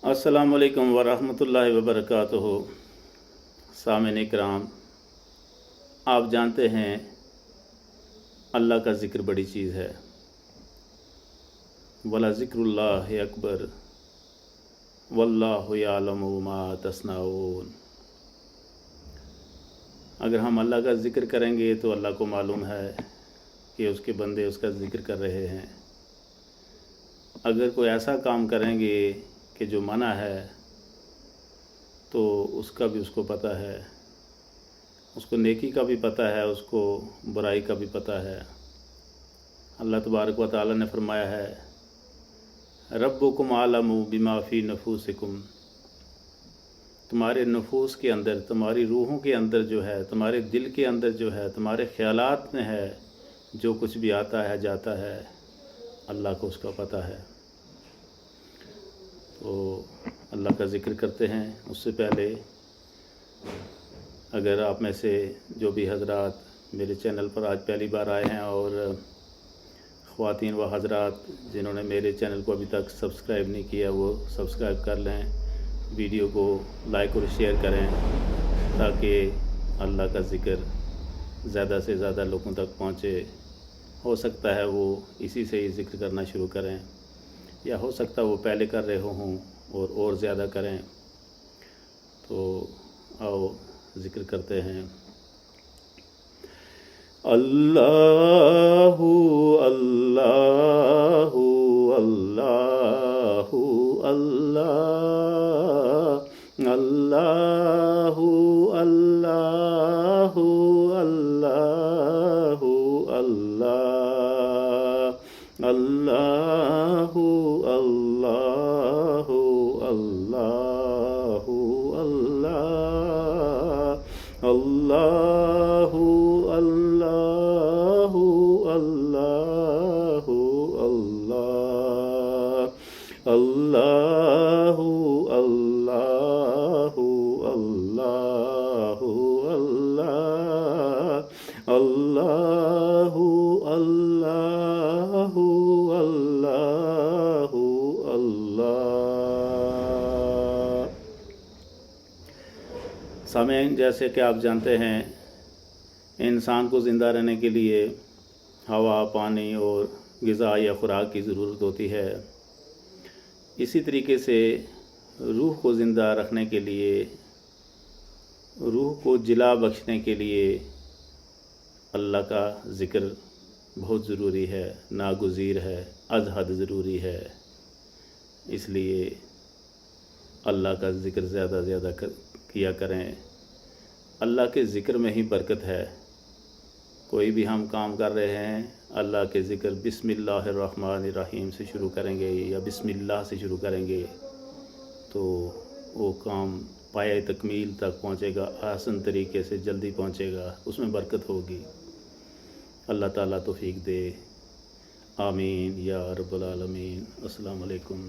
अस्सलाम वालेकुम वरहमतुल्लाहि वबरकातुहू। सामिन इकराम, आप जानते हैं अल्लाह का ज़िक्र बड़ी चीज़ है। वला ज़िक्रुल्लाहि अकबर वल्लाहु यअलमु मा तस्नऊन। अगर हम अल्लाह का ज़िक्र करेंगे तो अल्लाह को मालूम है कि उसके बंदे उसका ज़िक्र कर रहे हैं। अगर कोई ऐसा काम करेंगे कि जो मना है तो उसका भी उसको पता है, उसको नेकी का भी पता है, उसको बुराई का भी पता है। अल्लाह तबारक व तआला ने फरमाया है, रब्बुकुम आलमु बिमा फ़ी नफूसिकुम। तुम्हारे नफूस के अंदर, तुम्हारी रूहों के अंदर जो है, तुम्हारे दिल के अंदर जो है, तुम्हारे ख्यालात में है, जो कुछ भी आता है जाता है, अल्लाह को उसका पता है। तो अल्लाह का ज़िक्र करते हैं। उससे पहले अगर आप में से जो भी हज़रात मेरे चैनल पर आज पहली बार आए हैं और ख़वातीन व हज़रात जिन्होंने मेरे चैनल को अभी तक सब्सक्राइब नहीं किया, वो सब्सक्राइब कर लें, वीडियो को लाइक और शेयर करें ताकि अल्लाह का ज़िक्र ज़्यादा से ज़्यादा लोगों तक पहुँचे। हो सकता है वो इसी से ही ज़िक्र करना शुरू करें, या हो सकता है वो पहले कर रहे हों और ज़्यादा करें। तो आओ ज़िक्र करते हैं। अल्लाहु अल्लाहु अल्लाहु अल्लाह अल्लाहु अल्लाहु अल्लाहु अल्लाह अल्लाहु अल्लाहु अल्लाहु अल्लाह अल्लाहु अल्लाहु अल्लाहु अल्लाह अल्लाहु अल्लाहु अल्लाहु अल्लाह अल्लाहु अल्लाहु अल्लाहु अल्लाह। सामीन, जैसे कि आप जानते हैं, इंसान को ज़िंदा रहने के लिए हवा, पानी और ग़िज़ा या ख़ुराक की ज़रूरत होती है। इसी तरीके से रूह को ज़िंदा रखने के लिए, रूह को जिला बख्शने के लिए अल्लाह का ज़िक्र बहुत ज़रूरी है, नागुज़ीर है, अज़ हद ज़रूरी है। इसलिए अल्लाह का ज़िक्र ज़्यादा ज़्यादा किया करें। अल्लाह के ज़िक्र में ही बरकत है। कोई भी हम काम कर रहे हैं, अल्लाह के ज़िक्र बिस्मिल्लाहिर्रहमानिर्रहीम से शुरू करेंगे या बिस्मिल्लाह से शुरू करेंगे तो वो काम पाए तकमील तक पहुँचेगा, आसान तरीके से जल्दी पहुँचेगा, उसमें बरकत होगी। अल्लाह ताला तौफ़ीक दे। आमीन या रब्बल आलमीन। अस्सलाम वालेकुम।